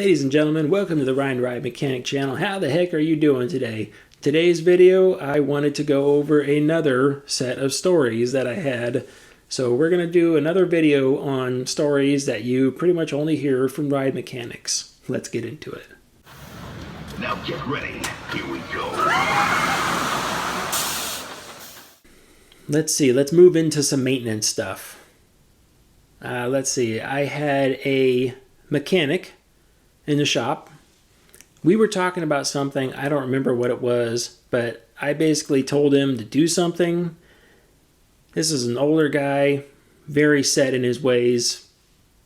Ladies and gentlemen, welcome to the Ride Mechanic channel. How the heck are you doing today? Today's video, I wanted to go over another set of stories that I had. So we're going to do another video on stories that you pretty much only hear from ride mechanics. Let's get into it. Now get ready. Here we go. Let's see. Let's move into some maintenance stuff. Let's see. I had a mechanic in the shop. We were talking about something. I don't remember what it was, but I basically told him to do something. This is an older guy, very set in his ways,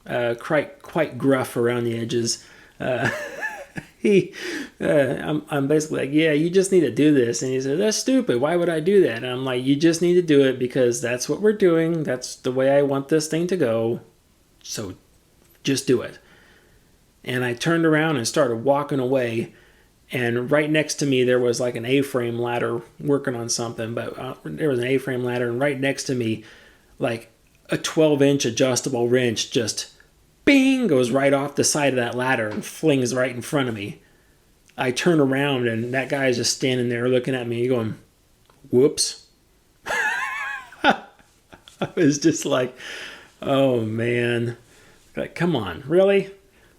quite gruff around the edges. I'm basically like, yeah, you just need to do this. And he said, that's stupid. Why would I do that? And I'm like, you just need to do it because that's what we're doing. That's the way I want this thing to go. So just do it. And I turned around and started walking away. And right next to me, there was like an A-frame ladder working on something. But there was an A-frame ladder. And right next to me, like a 12-inch adjustable wrench just bing goes right off the side of that ladder and flings right in front of me. I turn around and that guy's just standing there looking at me going, whoops. I was just like, oh man. Like, come on, really?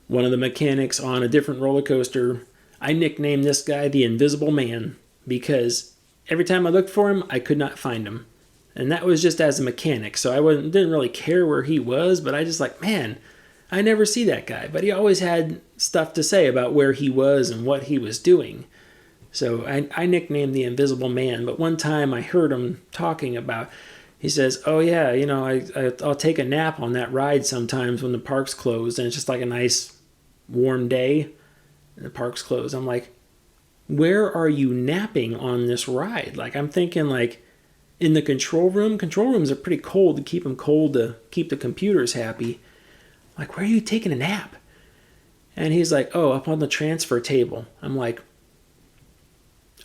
One of the mechanics on a different roller coaster, I nicknamed this guy the Invisible Man because every time I looked for him, I could not find him. And that was just as a mechanic, so I didn't really care where he was, but I just like, man, I never see that guy. But he always had stuff to say about where he was and what he was doing. So I nicknamed the Invisible Man, but one time I heard him talking about, he says, oh yeah, you know, I'll take a nap on that ride sometimes when the park's closed, and it's just like a nice warm day and the park's closed. I'm like, where are you napping on this ride? Like, I'm thinking like in the control rooms are pretty cold to keep them cold to keep the computers happy. Like, where are you taking a nap? And he's like, oh, up on the transfer table. I'm like,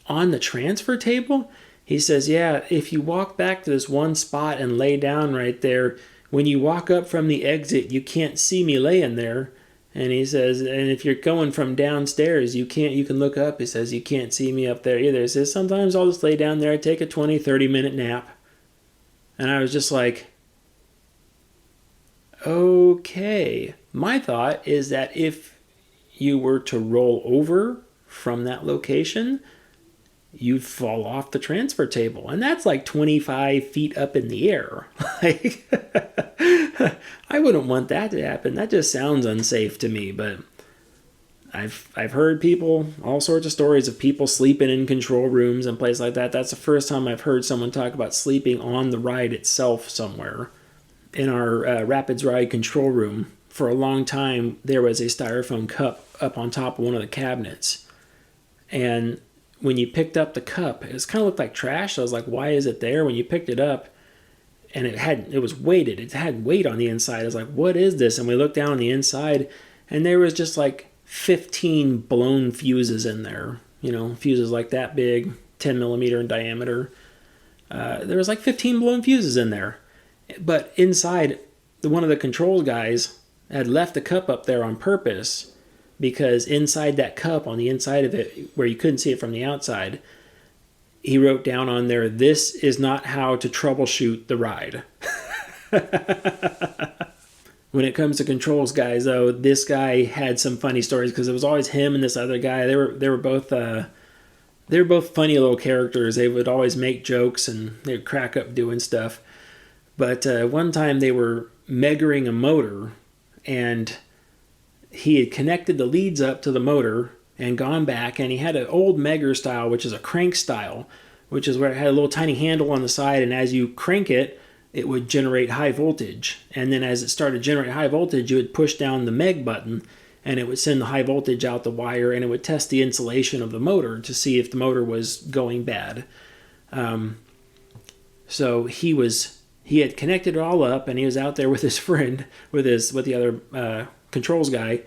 on the transfer table? He says, yeah, if you walk back to this one spot and lay down right there, when you walk up from the exit, you can't see me laying there. And he says, and if you're going from downstairs, you can look up. He says, you can't see me up there either. He says, sometimes I'll just lay down there, take a 20, 30-minute nap. And I was just like, okay. My thought is that if you were to roll over from that location, you'd fall off the transfer table. And that's like 25 feet up in the air. Like, I wouldn't want that to happen. That just sounds unsafe to me. But I've heard all sorts of stories of people sleeping in control rooms and places like that. That's the first time I've heard someone talk about sleeping on the ride itself somewhere. In our Rapids Ride control room, for a long time, there was a styrofoam cup up on top of one of the cabinets. And when you picked up the cup, it kind of looked like trash. So I was like, why is it there? When you picked it up, and it was weighted. It had weight on the inside. I was like, what is this? And we looked down on the inside, and there was just like 15 blown fuses in there. You know, fuses like that big, 10 millimeter in diameter. There was like 15 blown fuses in there. But inside, one of the control guys had left the cup up there on purpose because inside that cup, on the inside of it, where you couldn't see it from the outside, he wrote down on there, this is not how to troubleshoot the ride. When it comes to controls guys, though, this guy had some funny stories because it was always him and this other guy. They were both funny little characters. They would always make jokes and they'd crack up doing stuff. But one time they were measuring a motor, and he had connected the leads up to the motor and gone back, and he had an old Megger style, which is a crank style, which is where it had a little tiny handle on the side, and as you crank it, it would generate high voltage. And then as it started to generate high voltage, you would push down the Meg button, and it would send the high voltage out the wire, and it would test the insulation of the motor to see if the motor was going bad. So he had connected it all up, and he was out there with his friend, with the other controls guy,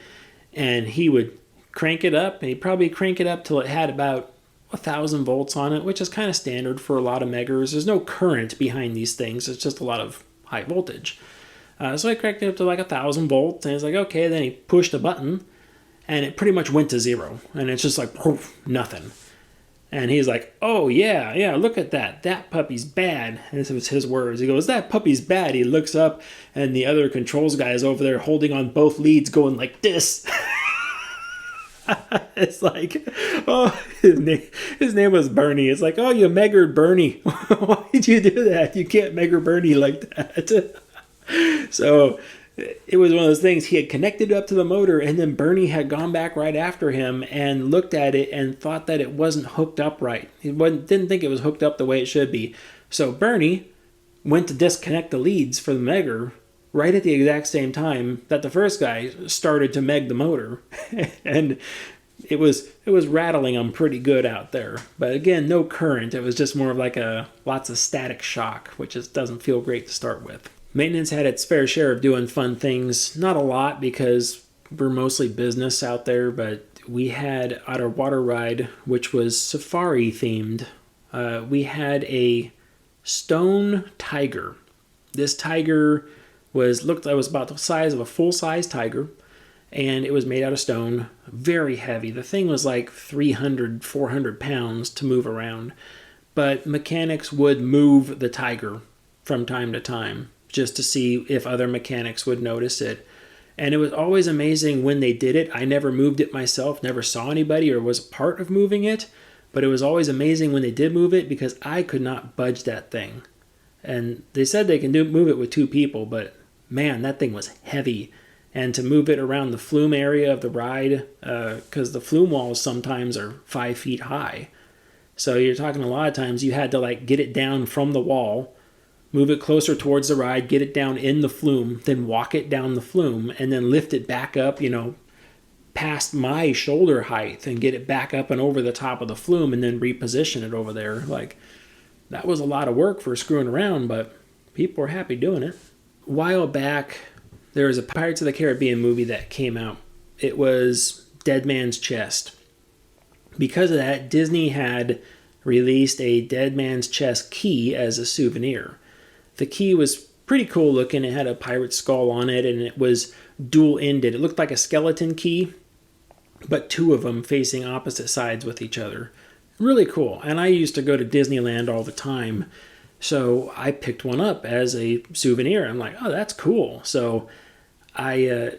and he would crank it up, and he'd probably crank it up till it had about 1,000 volts on it, which is kind of standard for a lot of Meggers. There's no current behind these things. It's just a lot of high voltage. So I cranked it up to like 1,000 volts, and it's like, okay, then he pushed a button, and it pretty much went to zero. And it's just like, poof, nothing. And he's like, oh, yeah, look at that. That puppy's bad. And this was his words. He goes, that puppy's bad. He looks up, and the other controls guy is over there holding on both leads going like this. It's like, oh, his name was Bernie. It's like, oh, you meggered Bernie. Why did you do that? You can't megger Bernie like that. So it was one of those things. He had connected up to the motor, and then Bernie had gone back right after him and looked at it and thought that it wasn't hooked up right. He didn't think it was hooked up the way it should be. So Bernie went to disconnect the leads for the megger right at the exact same time that the first guy started to meg the motor. And it was rattling them pretty good out there. But again, no current. It was just more of like lots of static shock, which just doesn't feel great to start with. Maintenance had its fair share of doing fun things. Not a lot because we're mostly business out there, but we had at our water ride, which was safari themed, we had a stone tiger. This tiger was about the size of a full-size tiger, and it was made out of stone, very heavy. The thing was like 300, 400 pounds to move around, but mechanics would move the tiger from time to time, just to see if other mechanics would notice it. And it was always amazing when they did it. I never moved it myself, never saw anybody or was part of moving it, but it was always amazing when they did move it because I could not budge that thing. And they said they can move it with 2 people, but man, that thing was heavy. And to move it around the flume area of the ride, because the flume walls sometimes are 5 feet high. So you're talking a lot of times you had to like get it down from the wall, move it closer towards the ride, get it down in the flume, then walk it down the flume, and then lift it back up, past my shoulder height and get it back up and over the top of the flume and then reposition it over there. Like, that was a lot of work for screwing around, but people were happy doing it. A while back, there was a Pirates of the Caribbean movie that came out. It was Dead Man's Chest. Because of that, Disney had released a Dead Man's Chest key as a souvenir. The key was pretty cool looking. It had a pirate skull on it, and it was dual-ended. It looked like a skeleton key, but 2 of them facing opposite sides with each other. Really cool. And I used to go to Disneyland all the time, so I picked one up as a souvenir. I'm like, oh, that's cool. So I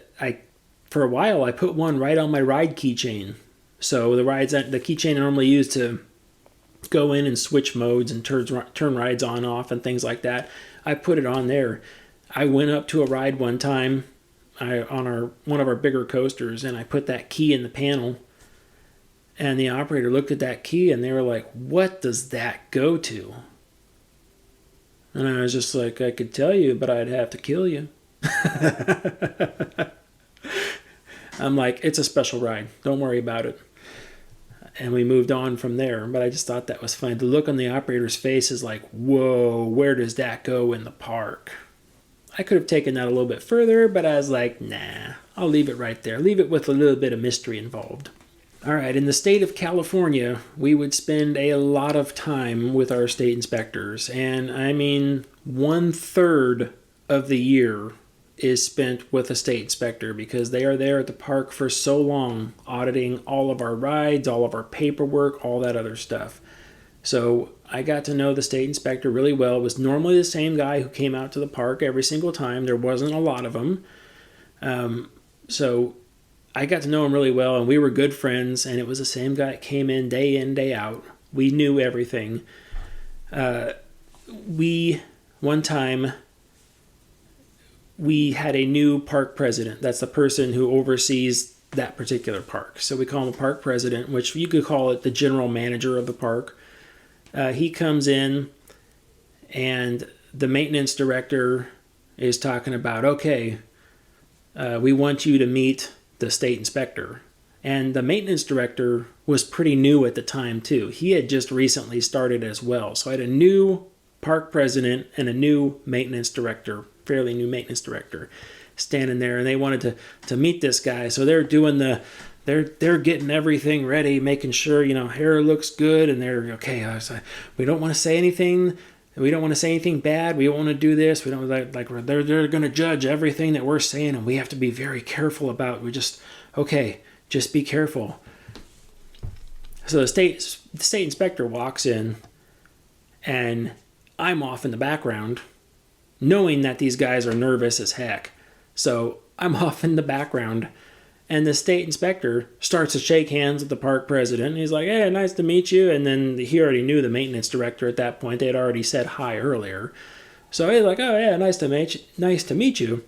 for a while, I put one right on my ride keychain. So the keychain I normally use to go in and switch modes and turn rides on and off and things like that, I put it on there. I went up to a ride one time on one of our bigger coasters, and I put that key in the panel, and the operator looked at that key and they were like, what does that go to? And I was just like, I could tell you, but I'd have to kill you. I'm like, it's a special ride, don't worry about it. And we moved on from there. But I just thought that was funny. The look on the operator's face is like, whoa, where does that go in the park? I could have taken that a little bit further, but I was like, nah, I'll leave it right there. Leave it with a little bit of mystery involved. All right, in the state of California, we would spend a lot of time with our state inspectors. And I mean, 1/3 of the year is spent with a state inspector because they are there at the park for so long, auditing all of our rides, all of our paperwork, all that other stuff. So I got to know the state inspector really well. It was normally the same guy who came out to the park every single time. There wasn't a lot of them. So I got to know him really well, and we were good friends, and it was the same guy that came in, day out. We knew everything. One time, we had a new park president. That's the person who oversees that particular park. So we call him a park president, which you could call it the general manager of the park. He comes in, and the maintenance director is talking about, okay, we want you to meet the state inspector. And the maintenance director was pretty new at the time, too. He had just recently started as well. So I had a new park president and a new maintenance director, fairly new maintenance director, standing there, and they wanted to meet this guy. So they're doing they're getting everything ready, making sure, hair looks good, and they're okay. We don't want to say anything. We don't want to say anything bad. We don't want to do this. We don't like they're going to judge everything that we're saying, and we have to be very careful about. Okay, Just be careful. So the state inspector walks in, and I'm off in the background, knowing that these guys are nervous as heck. So I'm off in the background, and the state inspector starts to shake hands with the park president. He's like, hey, nice to meet you. And then he already knew the maintenance director at that point. They had already said hi earlier. So he's like, oh, yeah, nice to meet you.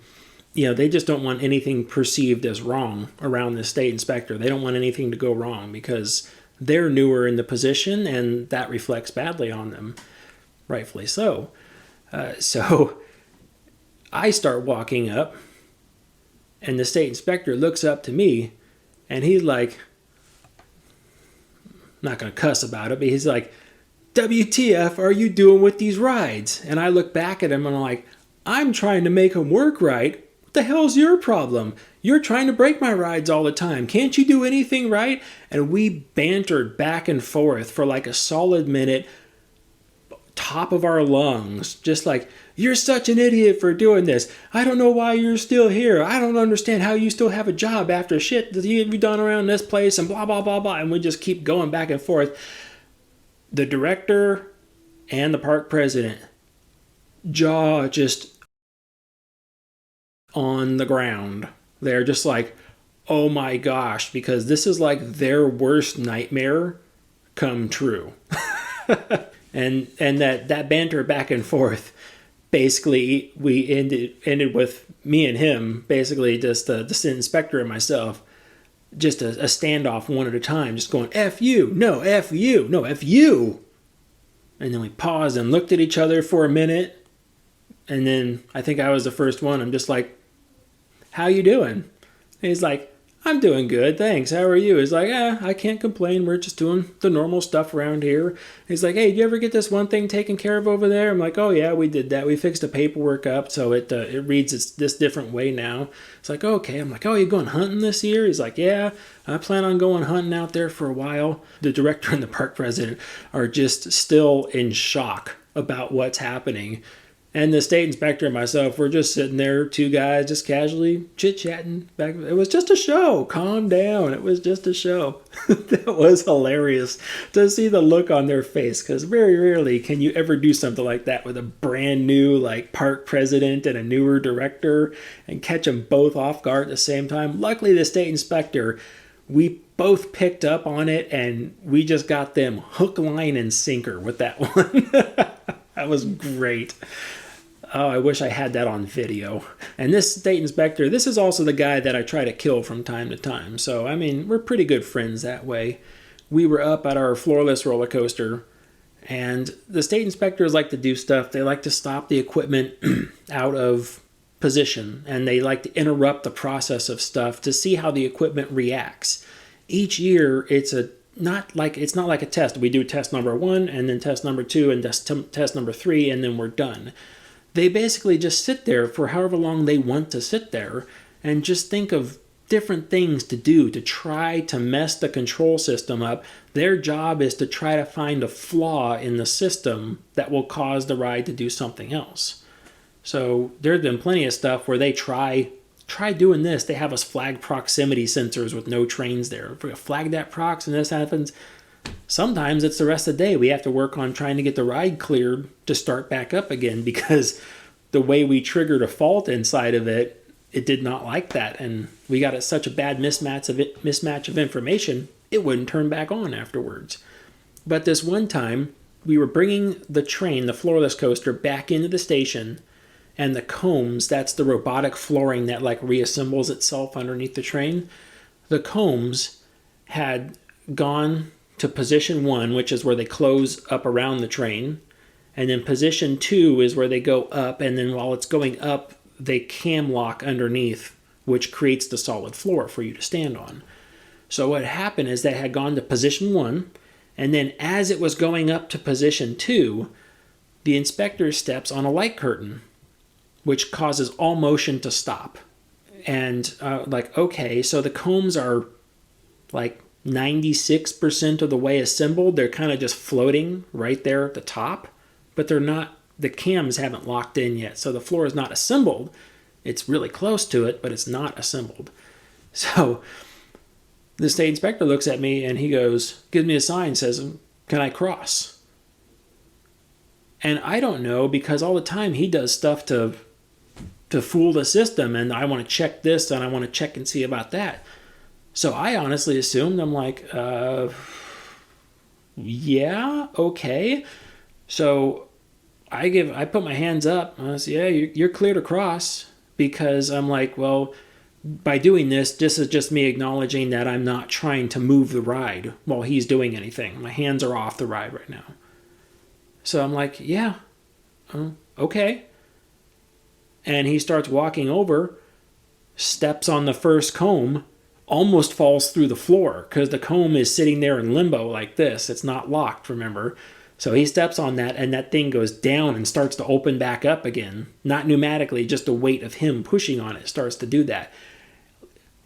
You know, they just don't want anything perceived as wrong around the state inspector. They don't want anything to go wrong because they're newer in the position, and that reflects badly on them, rightfully so. So I start walking up, and the state inspector looks up to me, and he's like, not going to cuss about it, but he's like, WTF are you doing with these rides? And I look back at him, and I'm like, I'm trying to make them work right. What the hell's your problem? You're trying to break my rides all the time. Can't you do anything right? And we bantered back and forth for like a solid minute, top of our lungs, just like, you're such an idiot for doing this. I don't know why you're still here. I don't understand how you still have a job after shit that you've done around this place and blah, blah, blah, blah. And we just keep going back and forth. The director and the park president, jaw just on the ground. They're just like, oh my gosh, because this is like their worst nightmare come true. and that banter back and forth, basically we ended with me and him, basically just the inspector and myself, just a standoff one at a time, just going, F you, no, F you, no, F you. And then we paused and looked at each other for a minute. And then I think I was the first one. I'm just like, how you doing? And he's like, I'm doing good, thanks. How are you? He's like, I can't complain. We're just doing the normal stuff around here. He's like, hey, did you ever get this one thing taken care of over there? I'm like, oh yeah, we did that. We fixed the paperwork up so it reads this different way now. It's like, okay. I'm like, oh, you going hunting this year? He's like, yeah, I plan on going hunting out there for a while. The director and the park president are just still in shock about what's happening. And the state inspector and myself, we're just sitting there, two guys just casually chit-chatting. It was just a show. Calm down. It was just a show. That was hilarious to see the look on their face, because very rarely can you ever do something like that with a brand new like park president and a newer director and catch them both off guard at the same time. Luckily, the state inspector, we both picked up on it, and we just got them hook, line, and sinker with that one. That was great. Oh, I wish I had that on video. And this state inspector, this is also the guy that I try to kill from time to time. So, I mean, we're pretty good friends that way. We were up at our floorless roller coaster, and the state inspectors like to do stuff. They like to stop the equipment out of position, and they like to interrupt the process of stuff to see how the equipment reacts. Each year, it's not like a test. We do test number 1, and then test number 2, and test number 3, and then we're done. They basically just sit there for however long they want to sit there and just think of different things to do to try to mess the control system up. Their job is to try to find a flaw in the system that will cause the ride to do something else. So there's been plenty of stuff where they try doing this. They have us flag proximity sensors with no trains there. If we flag that prox and this happens, sometimes it's the rest of the day. We have to work on trying to get the ride cleared to start back up again, because the way we triggered a fault inside of it, it did not like that. And we got such a bad mismatch of information, it wouldn't turn back on afterwards. But this one time, we were bringing the train, the floorless coaster, back into the station, and the combs, that's the robotic flooring that like reassembles itself underneath the train, the combs had gone to position 1, which is where they close up around the train. And then position 2 is where they go up, and then while it's going up, they cam lock underneath, which creates the solid floor for you to stand on. So what happened is they had gone to position 1, and then as it was going up to position 2, the inspector steps on a light curtain, which causes all motion to stop. And okay, so the combs are like 96% of the way assembled. They're kind of just floating right there at the top, but they're not, the cams haven't locked in yet. So the floor is not assembled. It's really close to it, but it's not assembled. So The state inspector looks at me and he goes, gives me a sign, says, "Can I cross?" And I don't know, because all the time he does stuff to fool the system, and I want to check this and I want to check and see about that. So I honestly assumed, I'm like, yeah, okay. So I put my hands up. I said, yeah, you're clear to cross, because I'm like, well, by doing this is just me acknowledging that I'm not trying to move the ride while he's doing anything. My hands are off the ride right now. So I'm like, yeah, okay. And he starts walking over, steps on the first comb, almost falls through the floor because the comb is sitting there in limbo like this. It's not locked, remember? So he steps on that, and that thing goes down and starts to open back up again. Not pneumatically, just the weight of him pushing on it starts to do that.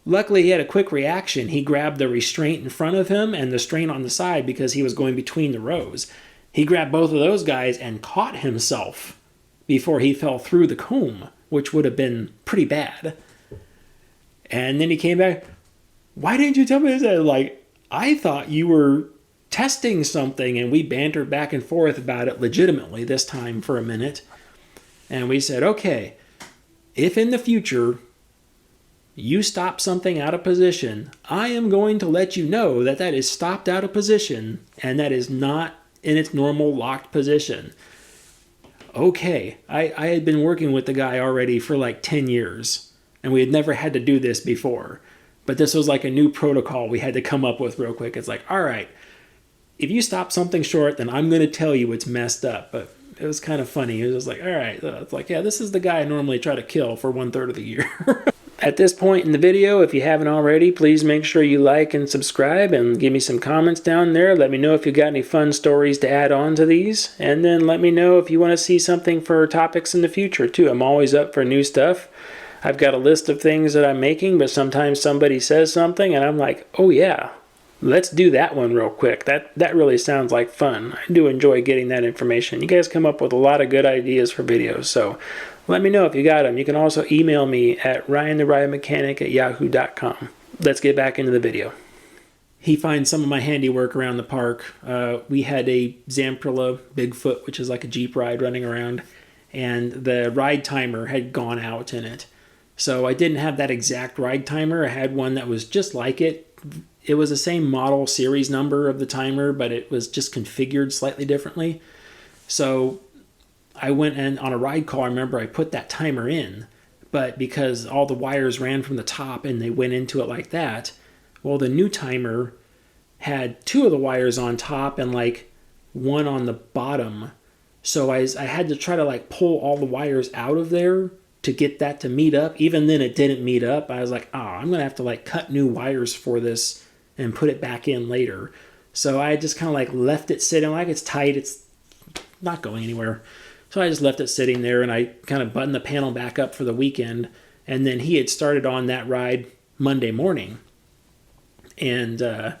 Luckily, he had a quick reaction. He grabbed the restraint in front of him and the restraint on the side because he was going between the rows. He grabbed both of those guys and caught himself before he fell through the comb, which would have been pretty bad. And then he came back, "Why didn't you tell me this?" Like, I thought you were testing something, and we bantered back and forth about it legitimately this time for a minute. And we said, okay, if in the future you stop something out of position, I am going to let you know that that is stopped out of position and that is not in its normal locked position. Okay, I had been working with the guy already for like 10 years, and we had never had to do this before. But this was like a new protocol we had to come up with real quick. It's like, all right, if you stop something short, then I'm going to tell you it's messed up. But it was kind of funny. It was just like, all right. It's like, yeah, this is the guy I normally try to kill for 1/3 of the year. At this point in the video, if you haven't already, please make sure you like and subscribe and give me some comments down there. Let me know if you got any fun stories to add on to these. And then let me know if you want to see something for topics in the future too. I'm always up for new stuff. I've got a list of things that I'm making, but sometimes somebody says something and I'm like, oh yeah, let's do that one real quick. That really sounds like fun. I do enjoy getting that information. You guys come up with a lot of good ideas for videos, so let me know if you got them. You can also email me at ryantheriotmechanic@yahoo.com. Let's get back into the video. He finds some of my handiwork around the park. We had a Zamperla Bigfoot, which is like a Jeep ride running around, and the ride timer had gone out in it. So I didn't have that exact ride timer. I had one that was just like it. It was the same model series number of the timer, but it was just configured slightly differently. So I went and on a ride call, I remember I put that timer in, but because all the wires ran from the top and they went into it like that, well, the new timer had 2 of the wires on top and like 1 on the bottom. So I had to try to like pull all the wires out of there to get that to meet up. Even then it didn't meet up. I was like, I'm going to have to like cut new wires for this and put it back in later. So I just kind of like left it sitting like it's tight. It's not going anywhere. So I just left it sitting there and I kind of buttoned the panel back up for the weekend. And then he had started on that ride Monday morning. And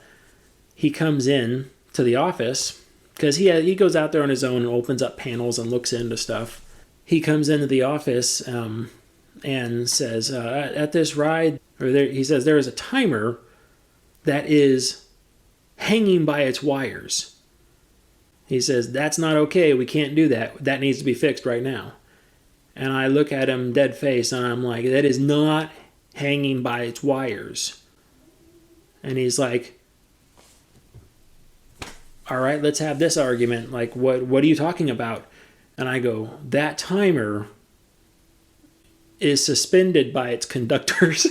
he comes in to the office because he goes out there on his own and opens up panels and looks into stuff. He comes into the office and says, at this ride, he says, there is a timer that is hanging by its wires. He says, that's not okay. We can't do that. That needs to be fixed right now. And I look at him dead face and I'm like, that is not hanging by its wires. And he's like, all right, let's have this argument. Like, what are you talking about? And I go, that timer is suspended by its conductors.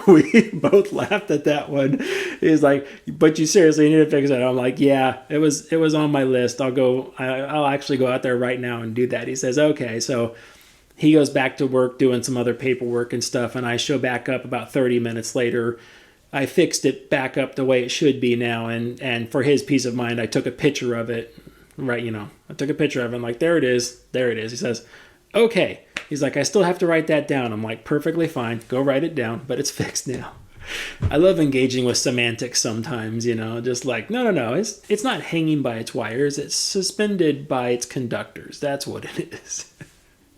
We both laughed at that one. He's like, but you seriously need to fix it. I'm like, yeah, it was on my list. I'll actually go out there right now and do that. He says, okay. So he goes back to work doing some other paperwork and stuff. And I show back up about 30 minutes later. I fixed it back up the way it should be now. And for his peace of mind, I took a picture of it. Right, I took a picture of it. I'm like, there it is. There it is. He says, okay. He's like, I still have to write that down. I'm like, perfectly fine. Go write it down, but it's fixed now. I love engaging with semantics sometimes, just like, no. It's not hanging by its wires. It's suspended by its conductors. That's what it is.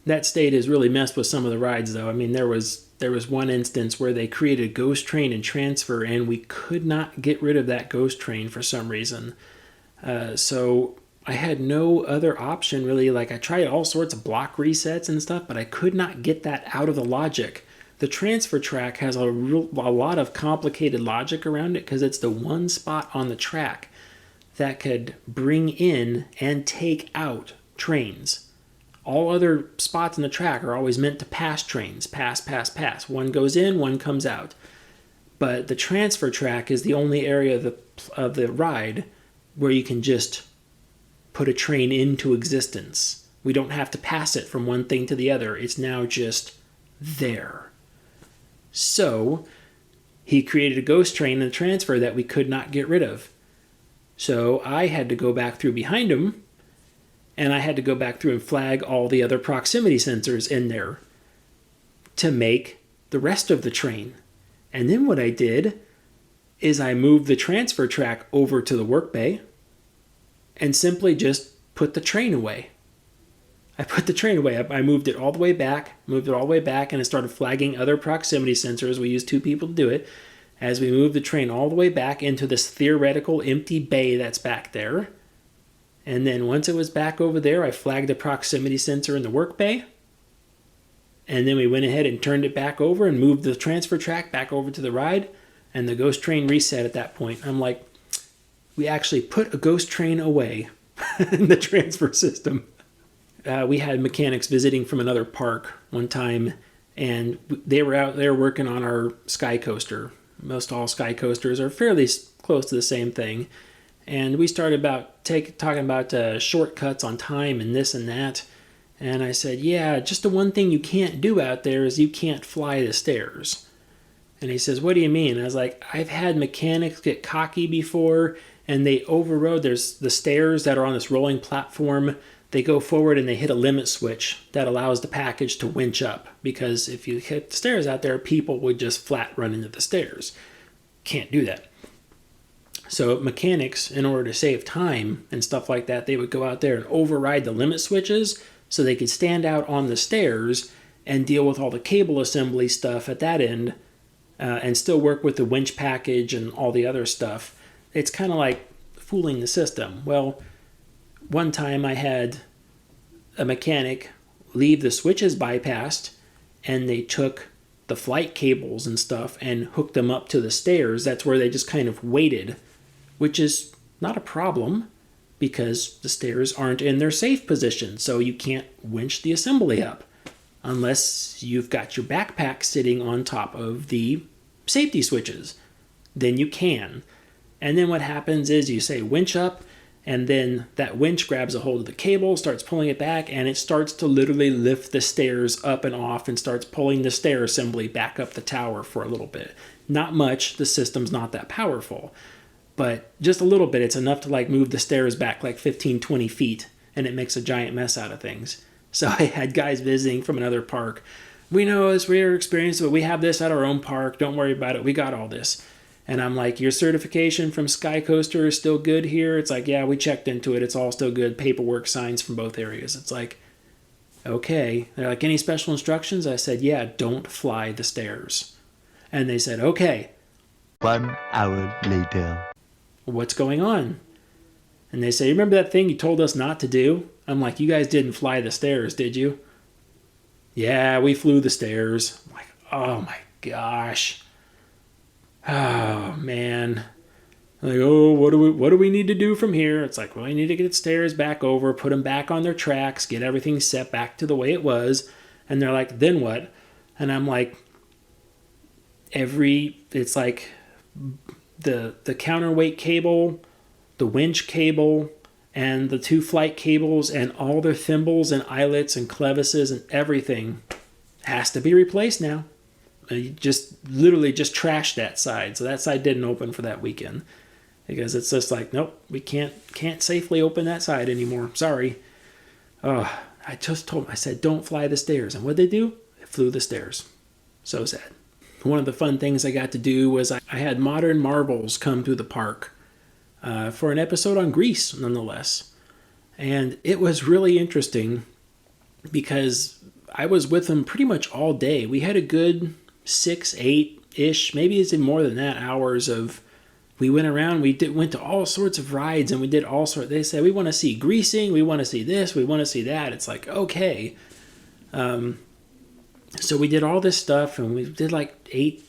That state has really messed with some of the rides, though. I mean, there was one instance where they created a ghost train and transfer, and we could not get rid of that ghost train for some reason. So I had no other option, really. Like, I tried all sorts of block resets and stuff, but I could not get that out of the logic. The transfer track has a lot of complicated logic around it because it's the one spot on the track that could bring in and take out trains. All other spots in the track are always meant to pass trains. Pass, pass, pass. One goes in, one comes out. But the transfer track is the only area of the ride where you can just put a train into existence. We don't have to pass it from one thing to the other. It's now just there. So he created a ghost train and a transfer that we could not get rid of. So I had to go back through behind him, and I had to go back through and flag all the other proximity sensors in there to make the rest of the train. And then what I did is I moved the transfer track over to the work bay and simply just put the train away. I put the train away. I moved it all the way back, and I started flagging other proximity sensors. We used 2 people to do it. As we moved the train all the way back into this theoretical empty bay that's back there. And then once it was back over there, I flagged the proximity sensor in the work bay. And then we went ahead and turned it back over and moved the transfer track back over to the ride. And the ghost train reset at that point. I'm like, we actually put a ghost train away in the transfer system. We had mechanics visiting from another park one time, and they were out there working on our Sky Coaster. Most all Sky Coasters are fairly close to the same thing. And we started talking about shortcuts on time and this and that. And I said, yeah, just the one thing you can't do out there is you can't fly the stairs. And he says, what do you mean? I was like, I've had mechanics get cocky before, and they overrode. There's the stairs that are on this rolling platform. They go forward and they hit a limit switch that allows the package to winch up. Because if you hit the stairs out there, people would just flat run into the stairs. Can't do that. So mechanics, in order to save time and stuff like that, they would go out there and override the limit switches so they could stand out on the stairs and deal with all the cable assembly stuff at that end and still work with the winch package and all the other stuff. It's kind of like fooling the system. Well, one time I had a mechanic leave the switches bypassed, and they took the flight cables and stuff and hooked them up to the stairs. That's where they just kind of waited, which is not a problem because the stairs aren't in their safe position, so you can't winch the assembly up unless you've got your backpack sitting on top of the safety switches. Then you can. And then what happens is you say winch up, and then that winch grabs a hold of the cable, starts pulling it back, and it starts to literally lift the stairs up and off and starts pulling the stair assembly back up the tower for a little bit. Not much, the system's not that powerful, but just a little bit. It's enough to like move the stairs back like 15, 20 feet, and it makes a giant mess out of things. So I had guys visiting from another park. We know it's rare experience, but we have this at our own park. Don't worry about it. We got all this. And I'm like, your certification from Sky Coaster is still good here? It's like, yeah, we checked into it. It's all still good. Paperwork, signs from both areas. It's like, okay. They're like, any special instructions? I said, yeah, don't fly the stairs. And they said, okay. 1 hour later. What's going on? And they say, remember that thing you told us not to do? I'm like, you guys didn't fly the stairs, did you? Yeah, we flew the stairs. I'm like, oh my gosh. Oh, man. Like, oh, what do we need to do from here? It's like, well, we need to get the stairs back over, put them back on their tracks, get everything set back to the way it was. And they're like, then what? And I'm like, it's like the counterweight cable, the winch cable, and the 2 flight cables, and all their thimbles and eyelets and clevises and everything has to be replaced now. You literally trashed that side. So that side didn't open for that weekend because it's just like, nope, we can't safely open that side anymore. Sorry. Oh, I just told them, I said, don't fly the stairs. And what'd they do? They flew the stairs. So sad. One of the fun things I got to do was I had Modern Marvels come to the park for an episode on Greece, nonetheless. And it was really interesting because I was with him pretty much all day. We had a good 6, 8-ish, maybe it's even more than that, hours of, we went around, went to all sorts of rides, and we did all sorts. They said, we want to see greasing, we want to see this, we want to see that. It's like, okay. So we did all this stuff, and we did like 8,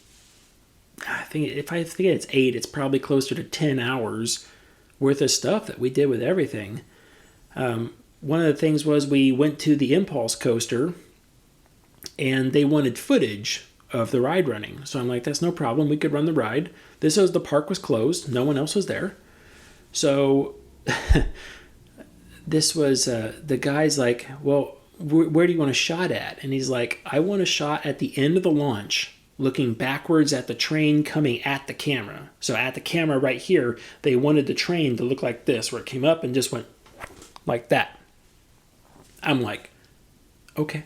I think it's 8, it's probably closer to 10 hours worth of stuff that we did with everything. One of the things was we went to the Impulse coaster, and they wanted footage of the ride running. So I'm like, that's no problem. We could run the ride. The park was closed. No one else was there. So this was, the guy's like, well, where do you want a shot at? And he's like, I want a shot at the end of the launch, looking backwards at the train coming at the camera. So at the camera right here, they wanted the train to look like this, where it came up and just went like that. I'm like, okay.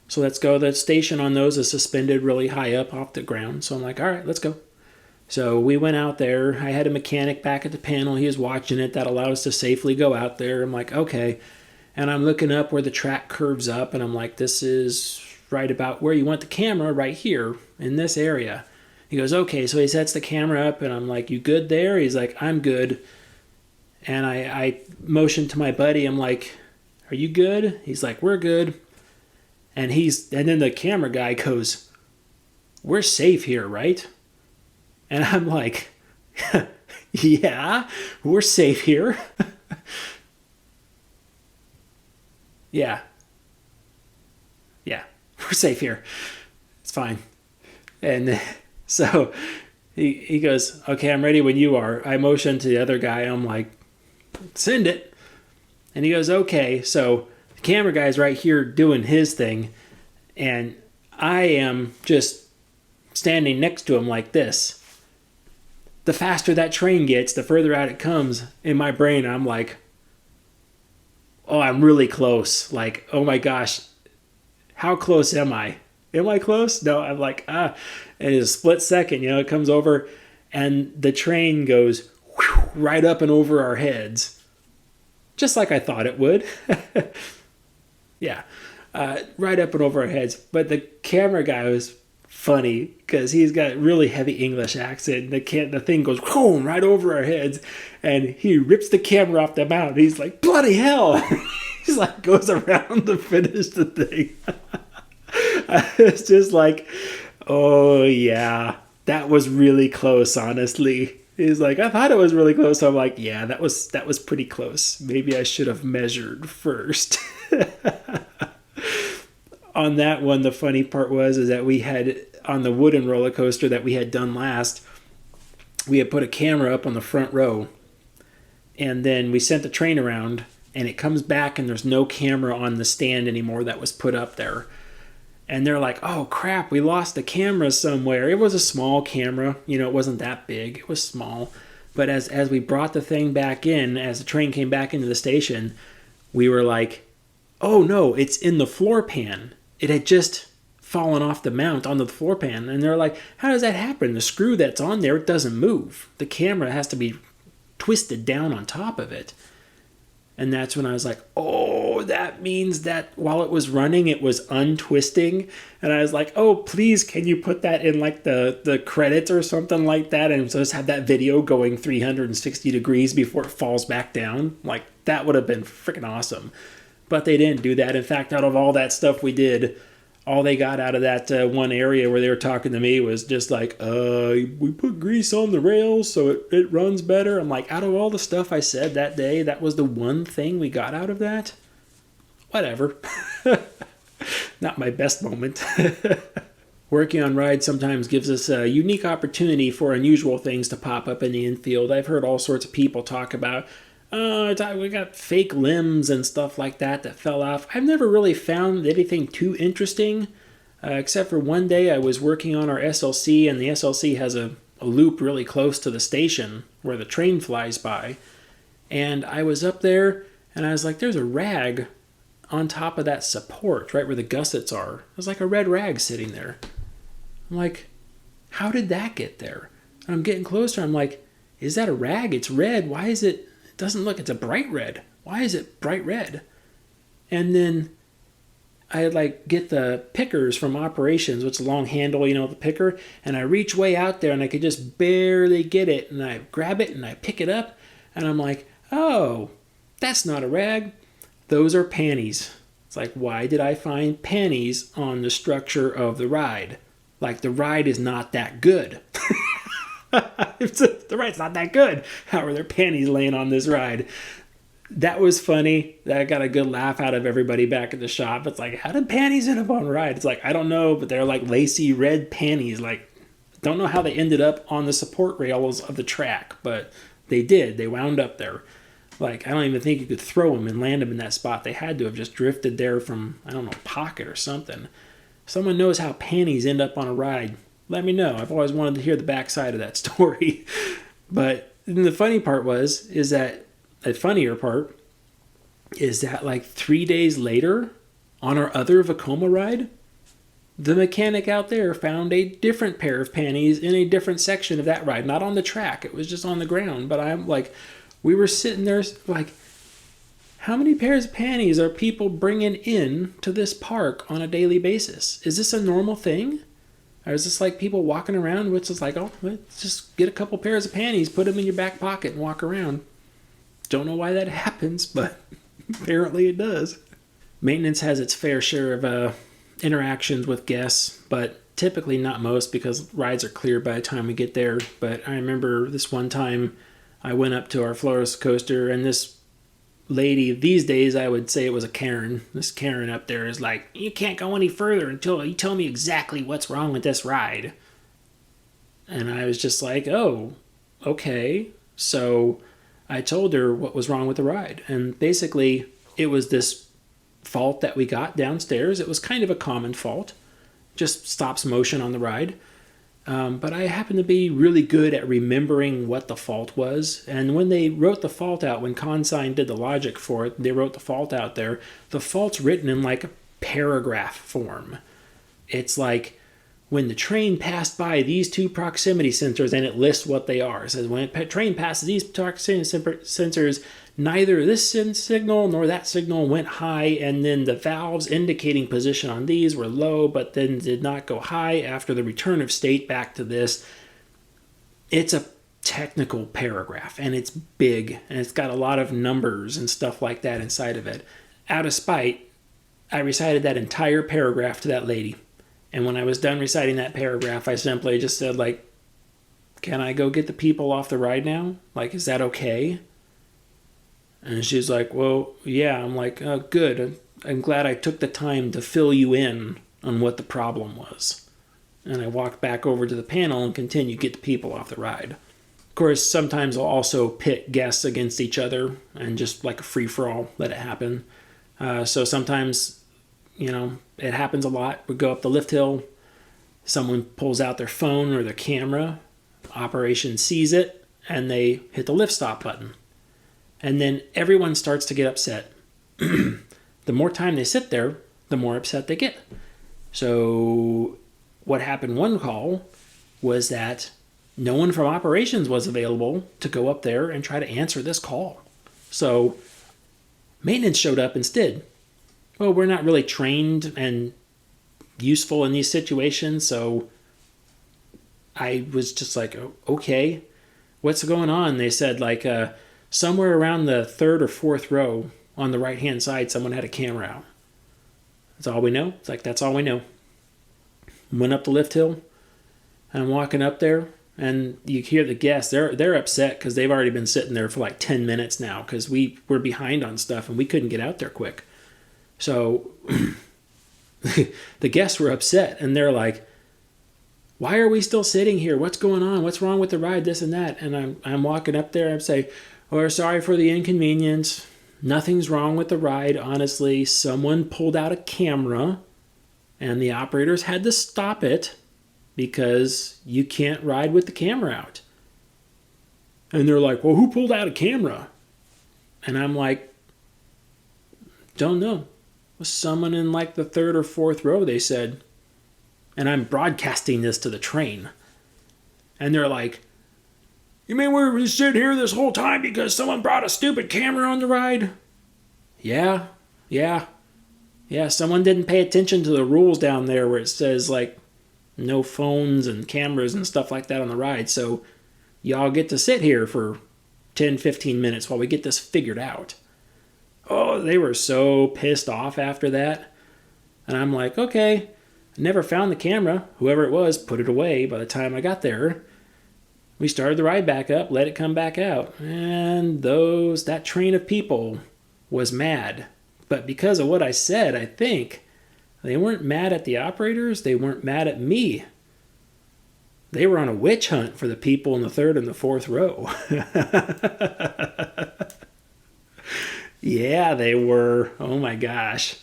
So let's go. The station on those is suspended really high up off the ground. So I'm like, all right, let's go. So we went out there. I had a mechanic back at the panel. He was watching it. That allowed us to safely go out there. I'm like, okay. And I'm looking up where the track curves up, and I'm like, this is right about where you want the camera, right here in this area. He goes, okay. So he sets the camera up, and I'm like, you good there? He's like, I'm good. And I motioned to my buddy. I'm like, are you good? He's like, we're good. And then the camera guy goes, we're safe here, right? And I'm like, yeah, we're safe here. Yeah, we're safe here. It's fine. And so he goes, okay, I'm ready when you are. I motioned to the other guy. I'm like, send it. And he goes, okay. So the camera guy's right here doing his thing, and I am just standing next to him like this. The faster that train gets, the further out it comes. In my brain, I'm like, oh, I'm really close. Like, oh my gosh, how close am I? Am I close? No, I'm like, And in a split second, it comes over, and the train goes right up and over our heads. Just like I thought it would. Yeah, right up and over our heads. But the camera guy was funny because he's got really heavy English accent. The thing goes right over our heads, and he rips the camera off the mount. He's like, bloody hell. He's like, goes around to finish the thing. It's just like, oh yeah, that was really close, honestly. He's like, I thought it was really close. So I'm like, yeah, that was pretty close. Maybe I should have measured first. On that one, the funny part is that we had, on the wooden roller coaster that we had done last, we had put a camera up on the front row, and then we sent the train around, and it comes back and there's no camera on the stand anymore that was put up there. And they're like, oh crap, we lost the camera somewhere. It was a small camera, it wasn't that big, it was small. But as we brought the thing back in, as the train came back into the station, we were like, oh no, it's in the floor pan. It had just fallen off the mount onto the floor pan. And they're like, how does that happen? The screw that's on there, it doesn't move. The camera has to be twisted down on top of it. And that's when I was like, oh, that means that while it was running, it was untwisting. And I was like, oh, please, can you put that in like the credits or something like that? And so just have that video going 360 degrees before it falls back down. Like, that would have been freaking awesome. But they didn't do that. In fact, out of all that stuff we did, all they got out of that one area where they were talking to me was just like, we put grease on the rails so it runs better. I'm like, out of all the stuff I said that day, that was the one thing we got out of that? Whatever. Not my best moment. Working on rides sometimes gives us a unique opportunity for unusual things to pop up in the infield. I've heard all sorts of people talk about, we got fake limbs and stuff like that fell off. I've never really found anything too interesting, except for one day I was working on our SLC, and the SLC has a loop really close to the station where the train flies by. And I was up there, and I was like, there's a rag on top of that support, right where the gussets are. There's like a red rag sitting there. I'm like, how did that get there? And I'm getting closer. I'm like, is that a rag? It's red. Why is it? It doesn't look, it's a bright red. Why is it bright red? And then I like get the pickers from operations, which is a long handle, the picker, and I reach way out there and I could just barely get it, and I grab it and I pick it up, and I'm like, oh, that's not a rag. Those are panties. It's like, why did I find panties on the structure of the ride? Like, the ride is not that good. The ride's not that good. How are there panties laying on this ride? That was funny. That got a good laugh out of everybody back at the shop. It's like, how did panties end up on a ride? It's like, I don't know, but they're like lacy red panties. Like, don't know how they ended up on the support rails of the track, but they did. They wound up there. Like, I don't even think you could throw them and land them in that spot. They had to have just drifted there from, I don't know, pocket or something. Someone knows how panties end up on a ride. Let me know. I've always wanted to hear the backside of that story. But the funny part is that the funnier part is that like 3 days later, on our other Vekoma ride, the mechanic out there found a different pair of panties in a different section of that ride. Not on the track. It was just on the ground. But I'm like, we were sitting there like, how many pairs of panties are people bringing in to this park on a daily basis? Is this a normal thing? Or is this like people walking around, which is like, oh, let's just get a couple pairs of panties, put them in your back pocket and walk around. Don't know why that happens, but apparently it does. Maintenance has its fair share of interactions with guests, but typically not most because rides are clear by the time we get there. But I remember this one time I went up to our Flores coaster, and this lady, these days I would say it was a Karen. This Karen up there is like, you can't go any further until you tell me exactly what's wrong with this ride. And I was just like, oh, okay. So I told her what was wrong with the ride. And basically it was this fault that we got downstairs. It was kind of a common fault. Just stops motion on the ride. But I happen to be really good at remembering what the fault was. And when they wrote the fault out, when Consign did the logic for it, they wrote the fault out there. The fault's written in like a paragraph form. It's like, when the train passed by these two proximity sensors, and it lists what they are. It says, when a train passes these proximity sensors, neither this signal nor that signal went high, and then the valves indicating position on these were low, but then did not go high after the return of state back to this. It's a technical paragraph, and it's big, and it's got a lot of numbers and stuff like that inside of it. Out of spite, I recited that entire paragraph to that lady. And when I was done reciting that paragraph, I simply just said, like, can I go get the people off the ride now? Like, is that okay? And she's like, well, yeah. I'm like, oh, good. I'm glad I took the time to fill you in on what the problem was. And I walked back over to the panel and continued to get the people off the ride. Of course, sometimes I'll also pit guests against each other and just like a free-for-all, let it happen. So sometimes, it happens a lot. We go up the lift hill, someone pulls out their phone or their camera, operation sees it, and they hit the lift stop button. And then everyone starts to get upset. The more time they sit there, the more upset they get. So what happened one call was that no one from operations was available to go up there and try to answer this call. So maintenance showed up instead. Well, we're not really trained and useful in these situations, so I was just like, okay, what's going on? They said like somewhere around the third or fourth row on the right-hand side, someone had a camera out. That's all we know. It's like, that's all we know. Went up the lift hill. I'm walking up there, and you hear the guests. They're upset because they've already been sitting there for like 10 minutes now because we were behind on stuff and we couldn't get out there quick. So the guests were upset, and they're like, why are we still sitting here? What's going on? What's wrong with the ride? This and that. And I'm walking up there and say, we're sorry for the inconvenience. Nothing's wrong with the ride. Honestly, someone pulled out a camera and the operators had to stop it because you can't ride with the camera out. And they're like, well, who pulled out a camera? And I'm like, don't know. Someone in like the third or fourth row, they said. And I'm broadcasting this to the train. And they're like, you mean we sit here this whole time because someone brought a stupid camera on the ride? Yeah. Yeah, someone didn't pay attention to the rules down there where it says like no phones and cameras and stuff like that on the ride. So y'all get to sit here for 10, 15 minutes while we get this figured out. Oh, they were so pissed off after that. And I'm like, okay, I never found the camera. Whoever it was put it away by the time I got there. We started the ride back up, let it come back out. And that train of people was mad. But because of what I said, I think they weren't mad at the operators. They weren't mad at me. They were on a witch hunt for the people in the third and the fourth row. Yeah, they were. Oh my gosh.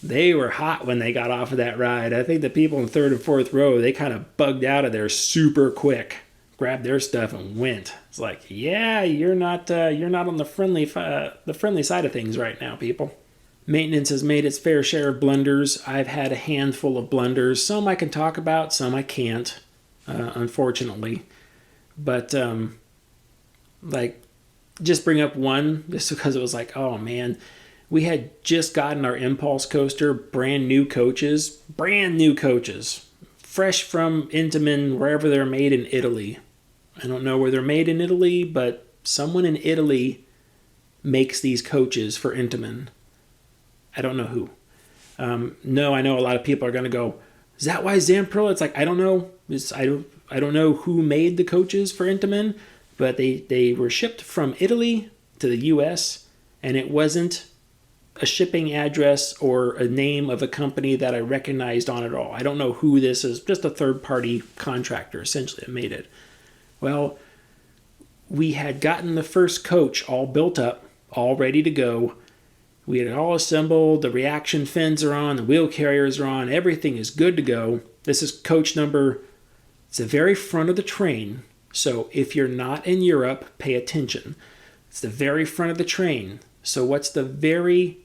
They were hot when they got off of that ride. I think the people in the third and fourth row, they kind of bugged out of there super quick, grabbed their stuff and went. It's like, yeah, you're not on the friendly side of things right now, people. Maintenance has made its fair share of blunders. I've had a handful of blunders. Some I can talk about, some I can't, unfortunately. But just bring up one just because it was like, oh man, we had just gotten our impulse coaster, brand new coaches, fresh from Intamin, wherever they're made in Italy. I don't know where they're made in Italy, but someone in Italy makes these coaches for Intamin. I don't know who. No, I know a lot of people are going to go, is that why Zamperla? It's like, I don't know. I don't know who made the coaches for Intamin, but they were shipped from Italy to the U.S., and it wasn't a shipping address or a name of a company that I recognized on it all. I don't know who this is, just a third-party contractor, essentially, that made it. Well, we had gotten the first coach all built up, all ready to go. We had it all assembled, the reaction fins are on, the wheel carriers are on, everything is good to go. This is coach number, it's the very front of the train, so if you're not in Europe, pay attention. It's the very front of the train. So what's the very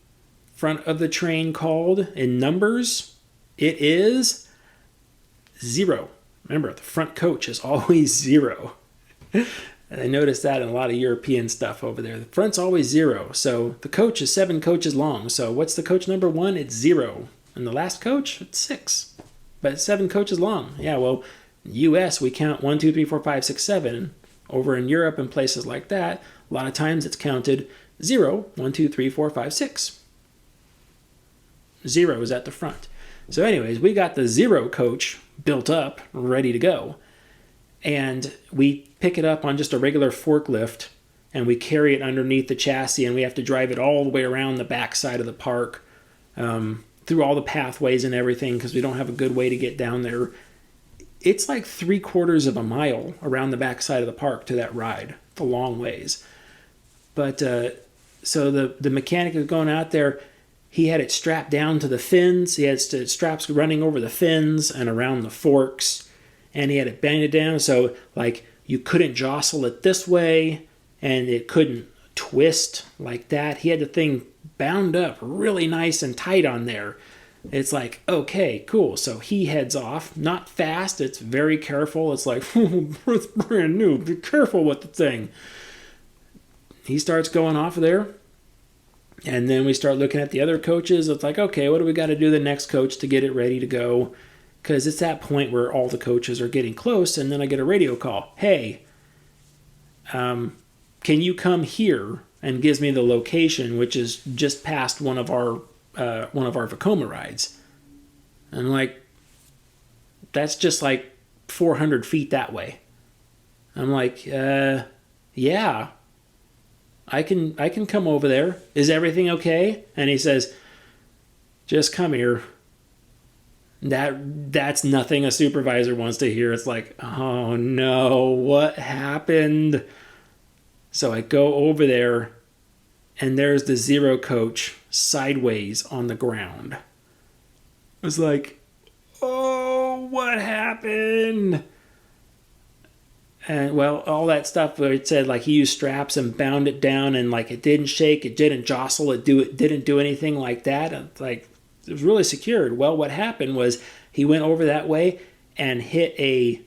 front of the train called in numbers? It is 0. Remember, the front coach is always 0. And I noticed that in a lot of European stuff over there. The front's always 0. So the coach is 7 coaches long. So what's the coach number 1? It's 0. And the last coach, it's 6. But it's 7 coaches long. Yeah, well, in the U.S., we count 1, 2, 3, 4, 5, 6, 7. Over in Europe and places like that, a lot of times it's counted 0, 1, 2, 3, 4, 5, 6. 0 is at the front. So anyways, we got the 0 coach built up, ready to go. And we pick it up on just a regular forklift, and we carry it underneath the chassis, and we have to drive it all the way around the back side of the park, through all the pathways and everything, because we don't have a good way to get down there. It's like 3/4 of a mile around the back side of the park to that ride. It's a long ways. But so the mechanic is going out there. He had it strapped down to the fins. He had straps running over the fins and around the forks. And he had it banded down so like you couldn't jostle it this way and it couldn't twist like that. He had the thing bound up really nice and tight on there. It's like, okay, cool. So he heads off. Not fast. It's very careful. It's like, it's brand new. Be careful with the thing. He starts going off there. And then we start looking at the other coaches. It's like, okay, what do we got to do the next coach to get it ready to go? Because it's that point where all the coaches are getting close. And then I get a radio call. Hey, can you come here? And gives me the location, which is just past one of our Vekoma rides. And I'm like, that's just like 400 feet that way. I'm like, yeah, I can come over there. Is everything okay? And he says, just come here. That's nothing a supervisor wants to hear. It's like, oh no, what happened? So I go over there, and there's the 0 coach sideways on the ground. I was like, oh, what happened? And well, all that stuff where it said like he used straps and bound it down, and like it didn't shake, it didn't jostle, it didn't do anything like that. And like it was really secured. Well, what happened was he went over that way and hit a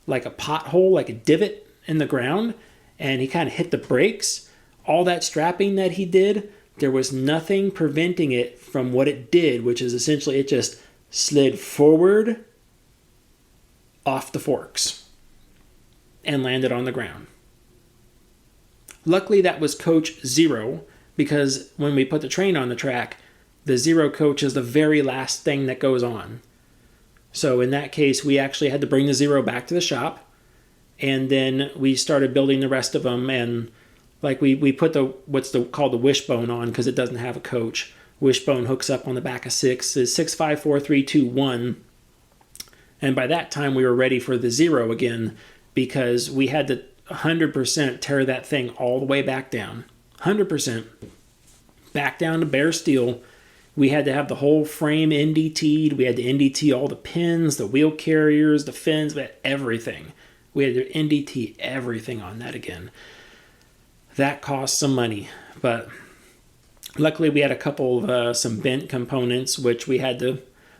pothole, like a divot in the ground, and he kind of hit the brakes. All that strapping that he did there was nothing preventing it from what it did, which is essentially it just slid forward off the forks and landed on the ground. Luckily, that was coach 0, because when we put the train on the track, the 0 coach is the very last thing that goes on. So in that case, we actually had to bring the 0 back to the shop, and then we started building the rest of them. And like we put called the wishbone on, because it doesn't have a coach. Wishbone hooks up on the back of 6, is 6, 5, 4, 3, 2, 1. And by that time, we were ready for the 0 again, because we had to 100% tear that thing all the way back down. 100% back down to bare steel. We had to have the whole frame NDT'd. We had to NDT all the pins, the wheel carriers, the fins, everything. We had to NDT everything on that again. That cost some money, but luckily we had a couple of some bent components, which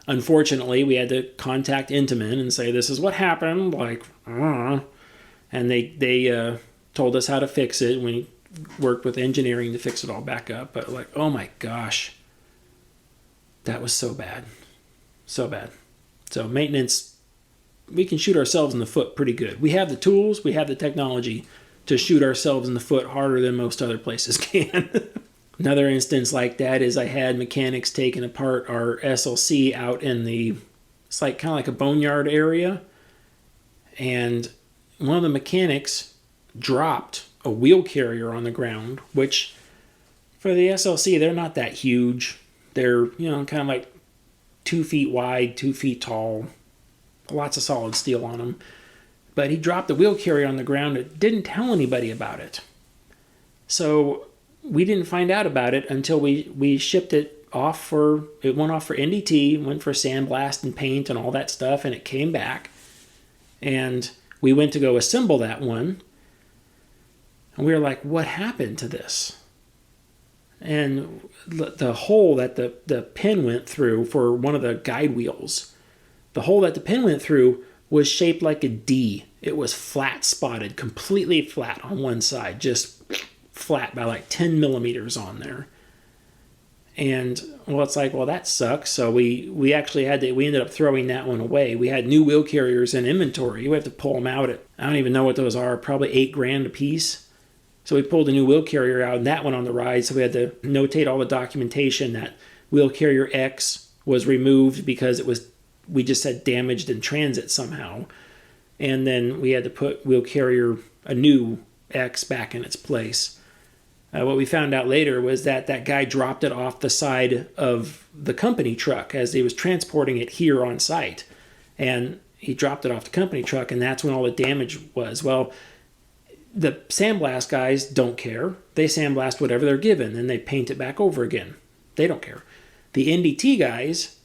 unfortunately, we had to contact Intamin and say, this is what happened, and they told us how to fix it. We worked with engineering to fix it all back up, but oh my gosh, that was so bad. So bad. So maintenance, we can shoot ourselves in the foot pretty good. We have the tools, we have the technology to shoot ourselves in the foot harder than most other places can. Another instance like that is I had mechanics taking apart our SLC out in it's kind of like a boneyard area. And one of the mechanics dropped a wheel carrier on the ground, which for the SLC, they're not that huge. They're, kind of like 2 feet wide, 2 feet tall, lots of solid steel on them. But he dropped the wheel carrier on the ground and didn't tell anybody about it. So we didn't find out about it until we shipped it off it went off for NDT, went for sandblast and paint and all that stuff, and it came back. And we went to go assemble that one. And we were like, what happened to this? And the hole that the pin went through for one of the guide wheels, the hole that the pin went through was shaped like a D. It was flat spotted, completely flat on one side, just flat by 10 millimeters on there. And it's that sucks. So we actually we ended up throwing that one away. We had new wheel carriers in inventory. We have to pull them out I don't even know what those are, probably $8,000 a piece. So we pulled a new wheel carrier out and that one on the ride. So we had to notate all the documentation that wheel carrier X was removed because we just had damaged in transit somehow. And then we had to put wheel carrier, a new X, back in its place. What we found out later was that guy dropped it off the side of the company truck as he was transporting it here on site. And he dropped it off the company truck, and that's when all the damage was. Well, the sandblast guys don't care. They sandblast whatever they're given, and they paint it back over again. They don't care. The NDT guys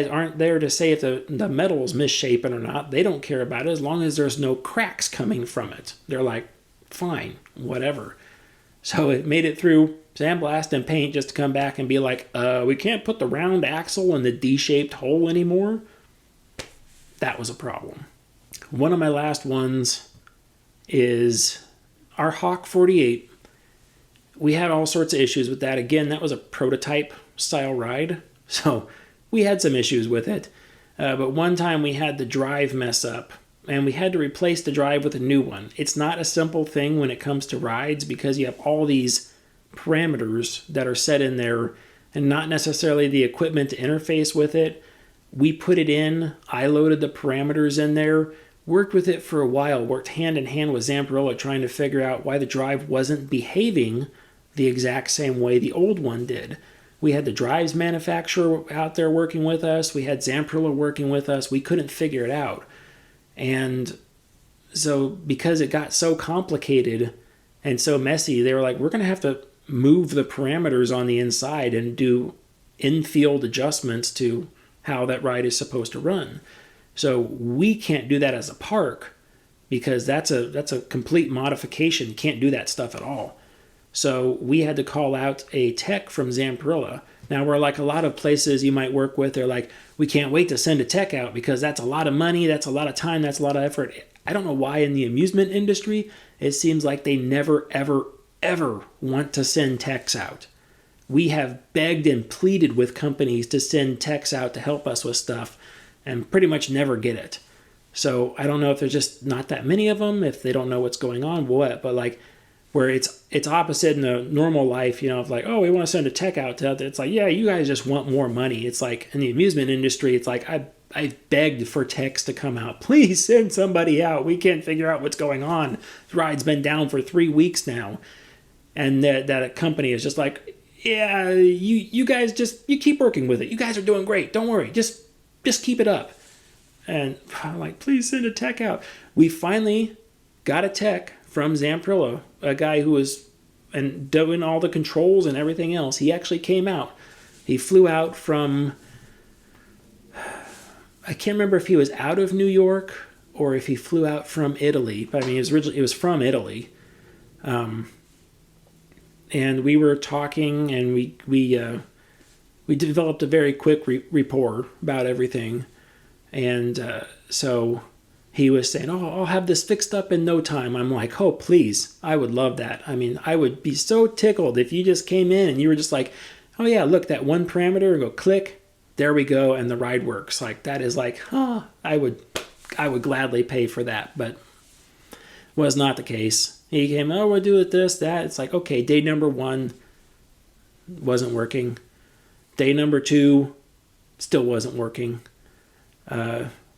aren't there to say if the metal is misshapen or not. They don't care about it as long as there's no cracks coming from it. They're like, fine, whatever. So it made it through sandblast and paint just to come back and be like, we can't put the round axle in the D-shaped hole anymore. That was a problem. One of my last ones is our Hawk 48. We had all sorts of issues with that. Again, that was a prototype style ride. So we had some issues with it. But one time we had the drive mess up, and we had to replace the drive with a new one. It's not a simple thing when it comes to rides because you have all these parameters that are set in there and not necessarily the equipment to interface with it. We put it in, I loaded the parameters in there, worked with it for a while, worked hand in hand with Zamperla trying to figure out why the drive wasn't behaving the exact same way the old one did. We had the drives manufacturer out there working with us. We had Zamperla working with us. We couldn't figure it out. And so because it got so complicated and so messy, they were like, we're going to have to move the parameters on the inside and do in-field adjustments to how that ride is supposed to run. So we can't do that as a park because that's a complete modification. You can't do that stuff at all. So we had to call out a tech from Zamperla. Now, we're like a lot of places you might work with, they're like, we can't wait to send a tech out because that's a lot of money, that's a lot of time, that's a lot of effort. I don't know why in the amusement industry, it seems like they never, ever, ever want to send techs out. we have begged and pleaded with companies to send techs out to help us with stuff and pretty much never get it. So I don't know if there's just not that many of them, if they don't know what's going on, what, but like where it's opposite in the normal life, you know, of like, oh, we want to send a tech out to, it's like, yeah, you guys just want more money. It's like in the amusement industry, it's like I begged for techs to come out. Please send somebody out. We can't figure out what's going on. The ride's been down for 3 weeks now. And that a company is just like, yeah, you guys you keep working with it. You guys are doing great. Don't worry. Just keep it up. And I'm like, please send a tech out. We finally got a tech from Zamperillo, a guy who was doing all the controls and everything else. He actually came out. He flew out from, I can't remember if he was out of New York or if he flew out from Italy. But I mean, it was from Italy. And we were talking, and we developed a very quick rapport about everything. And so he was saying, oh, I'll have this fixed up in no time. I'm like, oh, please. I would love that. I mean, I would be so tickled if you just came in and you were just like, oh, yeah, look, that one parameter, and go click. There we go. And the ride works. Like, that is like, I would gladly pay for that. But was not the case. He came, oh, we'll do it this, that. It's like, okay, day number 1 wasn't working. Day number 2 still wasn't working.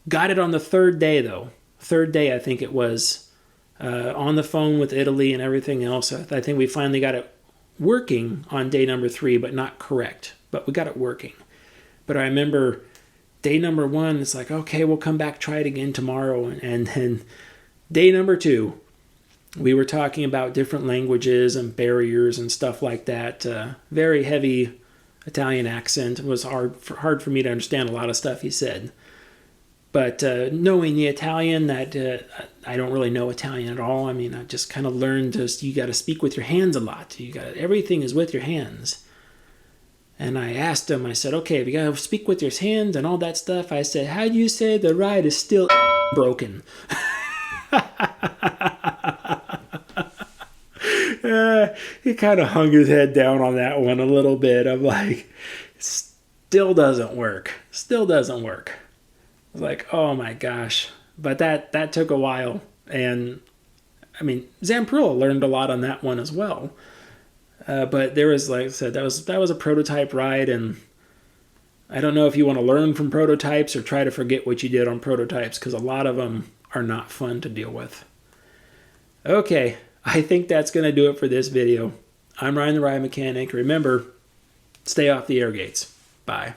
Got it on the 3rd day, though. 3rd day, I think it was, on the phone with Italy and everything else. I think we finally got it working on day number 3, but not correct. But we got it working. But I remember day number 1, it's like, okay, we'll come back, try it again tomorrow. And then day number 2, we were talking about different languages and barriers and stuff like that. Very heavy Italian accent. It was hard for me to understand a lot of stuff he said. But knowing the Italian, that I don't really know Italian at all. I mean, I just kind of learned you got to speak with your hands a lot. Everything is with your hands. And I asked him, I said, okay, if you got to speak with your hands and all that stuff, I said, how do you say the ride is still broken? He kind of hung his head down on that one a little bit. I'm like, still doesn't work. Still doesn't work. I was like, oh my gosh. But that took a while. And I mean, Zamperillo learned a lot on that one as well. But there was, like I said, that was a prototype ride, and I don't know if you want to learn from prototypes or try to forget what you did on prototypes, because a lot of them are not fun to deal with. Okay, I think that's going to do it for this video. I'm Ryan the Ride Mechanic. Remember, stay off the air gates. Bye.